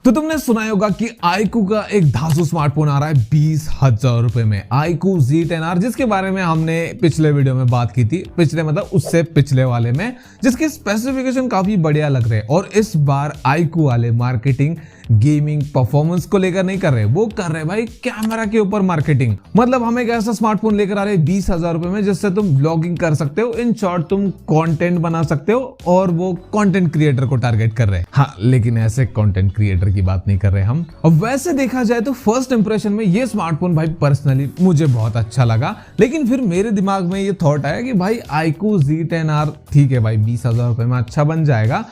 तो तुमने सुना होगा कि iQOO का एक धांसू स्मार्टफोन आ रहा है 20,000 रुपए में, iQOO Z10R, जिसके बारे में हमने पिछले वीडियो में बात की थी। पिछले मतलब उससे पिछले वाले में, जिसके स्पेसिफिकेशन काफी बढ़िया लग रहे हैं। और इस बार iQOO वाले मार्केटिंग गेमिंग परफॉर्मेंस को लेकर नहीं कर रहे, वो कर रहे भाई कैमरा के ऊपर मार्केटिंग। मतलब हम एक ऐसा स्मार्टफोन लेकर आ रहे हैं 20,000 रुपए में, जिससे तुम व्लॉगिंग कर सकते हो, इन शॉर्ट तुम कंटेंट बना सकते हो। और वो कंटेंट क्रिएटर को टारगेट कर रहे हैं। हाँ, लेकिन ऐसे कंटेंट क्रिएटर की बात नहीं कर रहे हम। अब वैसे देखा जाए तो फर्स्ट इंप्रेशन में ये स्मार्टफोन भाई पर्सनली मुझे बहुत अच्छा लगा। लेकिन फिर मेरे दिमाग में ये थॉट आया कि भाई iQOO Z10R ठीक है भाई, 20,000 रुपए में अच्छा बन जाएगा,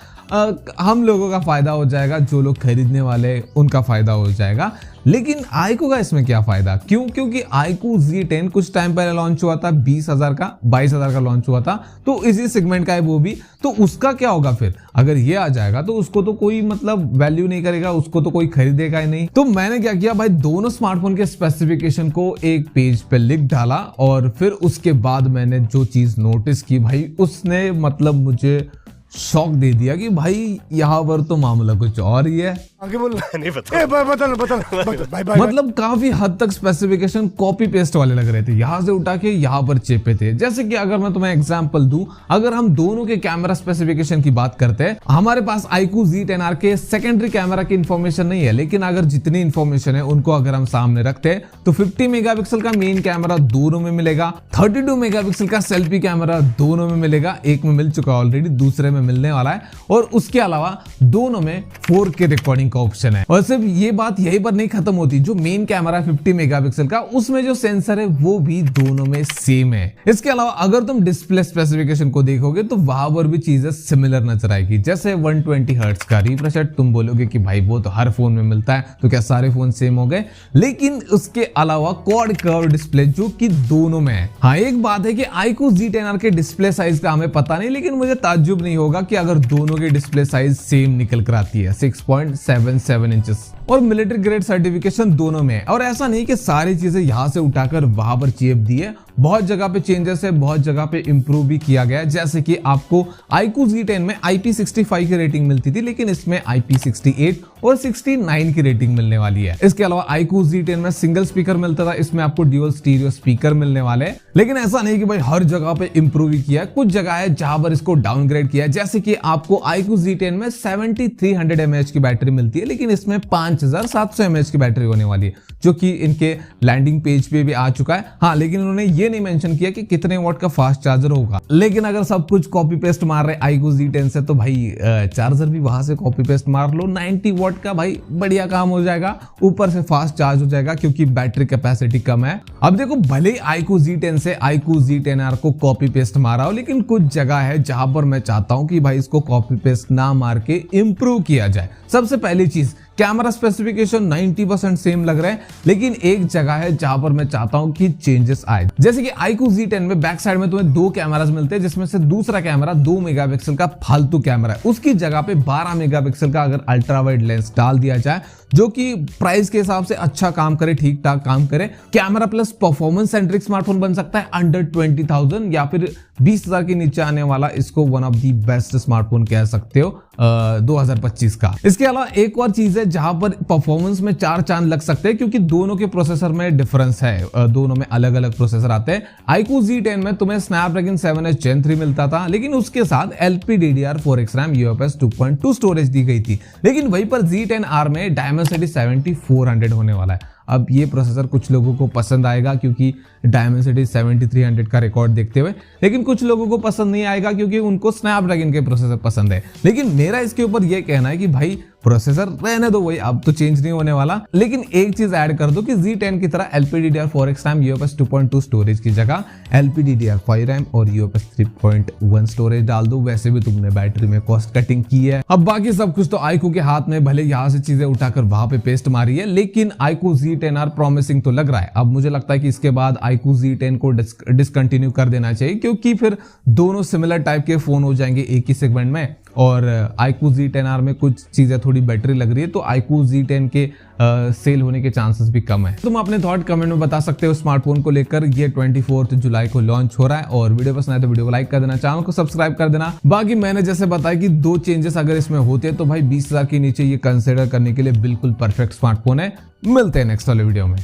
हम लोगों का फायदा हो जाएगा, जो लोग खरीदने वाले उनका फायदा हो जाएगा। लेकिन iQOO का इसमें क्या फायदा? क्योंकि iQOO Z10 कुछ टाइम पहले लॉन्च हुआ था, 20,000 का, 22,000 का लॉन्च हुआ था, तो इसी सेगमेंट का है वो भी। तो उसका क्या होगा फिर? अगर ये आ जाएगा तो उसको तो कोई मतलब वैल्यू नहीं करेगा, उसको तो कोई खरीदेगा ही नहीं। तो मैंने क्या किया भाई, दोनों स्मार्टफोन के स्पेसिफिकेशन को एक पेज पे लिख डाला और फिर उसके बाद मैंने जो चीज नोटिस की भाई, उसने मतलब मुझे शॉक दे दिया कि भाई यहाँ पर तो मामला कुछ और ही है। आगे बोल नहीं बता मतलब काफी हद तक स्पेसिफिकेशन कॉपी पेस्ट वाले लग रहे थे, यहाँ से उठा के यहाँ पर चेपे थे। जैसे कि अगर मैं तुम्हें एग्जांपल दूं, अगर हम दोनों के कैमरा स्पेसिफिकेशन की बात करते हैं, हमारे पास iQOO Z10R के सेकेंडरी कैमरा की इंफॉर्मेशन नहीं है, लेकिन अगर जितनी इंफॉर्मेशन है उनको अगर हम सामने रखते हैं तो 50 मेगापिक्सल का मेन कैमरा दोनों में मिलेगा, 32 मेगापिक्सल का सेल्फी कैमरा दोनों में मिलेगा, एक में मिल चुका ऑलरेडी, दूसरे में मिलने वाला है। और उसके अलावा दोनों में 4K रिकॉर्डिंग का ऑप्शन है। और सिर्फ ये बात यहीं पर नहीं खत्म होती, जो मेन कैमरा 50 मेगापिक्सल का, उसमें जो सेंसर है वो भी दोनों में सेम है। इसके अलावा अगर तुम डिस्प्ले स्पेसिफिकेशन को देखोगे तो वहां पर भी चीजें सिमिलर नजर आएगी। जैसे 120 हर्ट्ज का रिफ्रेश रेट, तुम बोलोगे कि भाई वो तो हर फोन में मिलता है, तो क्या सारे फोन सेम हो गए? लेकिन उसके अलावा क्वाड कर्व डिस्प्ले जो कि दोनों में है। हाँ, एक बात है कि iQOO Z10R के डिस्प्ले साइज का हमें पता नहीं, लेकिन मुझे ताज्जुब नहीं होगा कि अगर दोनों की डिस्प्ले साइज सेम निकल कर आती है, 6.77 इंचेस, और मिलिट्री ग्रेड सर्टिफिकेशन दोनों में है। और ऐसा नहीं कि सारी चीजें यहां से उठाकर वहां पर चेप दी है, बहुत जगह पे चेंजेस है, बहुत जगह पे इंप्रूव भी किया गया है। जैसे कि आपको iQOO Z10 में IP65 की रेटिंग मिलती थी, लेकिन इसमें IP68 और 69 की रेटिंग मिलने वाली है। इसके अलावा iQOO Z10 में सिंगल स्पीकर मिलता था, इसमें आपको ड्यूअल स्टीरियो स्पीकर मिलने वाले हैं। लेकिन ऐसा नहीं कि भाई हर जगह पे इंप्रूव ही किया है, कुछ जगह है जहां पर इसको डाउनग्रेड किया है। जैसे कि आपको iQOO Z10 में 7300 mAh की बैटरी मिलती है, लेकिन इसमें 5700 mAh की बैटरी होने वाली है, जो कि इनके लैंडिंग पेज पे भी आ चुका है। हाँ, लेकिन उन्होंने ये नहीं मेंशन किया कि कितने वॉट का फास्ट चार्जर होगा। लेकिन अगर सब कुछ कॉपी पेस्ट मार रहे iQOO Z10 से, तो भाई चार्जर भी वहां से कॉपी पेस्ट मार लो, 90 वॉट का भाई बढ़िया काम हो जाएगा, ऊपर से फास्ट चार्ज हो जाएगा क्योंकि बैटरी कैपेसिटी कम है। अब देखो, भले ही iQOO Z10 से iQOO Z10R को कॉपी पेस्ट मारा हो, लेकिन कुछ जगह है जहां पर मैं चाहता हूं कि भाई इसको कॉपी पेस्ट ना मार के इंप्रूव किया जाए। सबसे पहली चीज, कैमरा स्पेसिफिकेशन 90% सेम लग रहा है, लेकिन एक जगह है जहां पर मैं चाहता हूं कि चेंजेस आए। जैसे कि iQOO Z10 में बैक साइड में तुम्हें 2 कैमरास मिलते हैं, जिसमें से दूसरा कैमरा 2 मेगापिक्सल का फालतू कैमरा है, उसकी जगह पे 12 मेगापिक्सल का अगर अल्ट्रा वाइड लेंस डाल दिया जाए, जो कि प्राइस के हिसाब से अच्छा काम करे, ठीक ठाक काम करे, camera plus performance centric smartphone बन सकता है अंडर 20,000 या फिर 20,000 के नीचे आने वाला। इसको one of the best smartphone कह सकते हो 2025 का। इसके अलावा एक और चीज है जहां पर परफॉर्मेंस में 4 चांद लग सकते हैं, क्योंकि दोनों के प्रोसेसर में डिफरेंस है, दोनों में अलग अलग प्रोसेसर आते हैं। iQOO Z10 में तुम्हें स्नैपड्रैगन 7H Gen 3 मिलता था, लेकिन उसके साथ LPDDR4X RAM UFS 2.2 स्टोरेज दी गई थी। लेकिन वहीं पर Z10R में Dimensity 7400 होने वाला है। अब ये प्रोसेसर कुछ लोगों को पसंद आएगा क्योंकि Dimensity 7300 का रिकॉर्ड देखते हुए, लेकिन कुछ लोगों को पसंद नहीं आएगा क्योंकि उनको स्नैपड्रैगन के प्रोसेसर पसंद है। लेकिन मेरा इसके ऊपर ये कहना है कि भाई प्रोसेसर रहने दो, वही अब तो चेंज नहीं होने वाला, लेकिन एक चीज ऐड कर दो कि Z10 की तरह LPDDR4X RAM UFS 2.2 स्टोरेज की जगह LPDDR5 RAM और UFS 3.1 स्टोरेज डाल दो। वैसे भी तुमने बैटरी में कॉस्ट कटिंग की है। अब बाकी सब कुछ तो iQOO के हाथ में, भले यहाँ से चीजें उठाकर वहां पे पेस्ट मारी है, लेकिन iQOO Z10R प्रॉमिसिंग तो लग रहा है। अब मुझे लगता है कि इसके बाद iQOO Z10 को डिसकंटिन्यू कर देना चाहिए, क्योंकि फिर दोनों सिमिलर टाइप के फोन हो जाएंगे एक ही सेगमेंट में। और iQOO Z10R में कुछ चीजें थोड़ी बेटर लग रही है, तो iQOO Z10 के सेल होने के चांसेस भी कम है। तुम अपने थॉट कमेंट में बता सकते हो स्मार्टफोन को लेकर। ये 24 जुलाई को लॉन्च हो रहा है और वीडियो पसंद आए तो वीडियो को लाइक कर देना, चैनल को सब्सक्राइब कर देना। बाकी मैंने जैसे बताया कि 2 चेंजेस अगर इसमें होते हैं तो भाई 20,000 के नीचे ये कंसिडर करने के लिए बिल्कुल परफेक्ट स्मार्टफोन है। मिलते हैं नेक्स्ट वाले वीडियो में।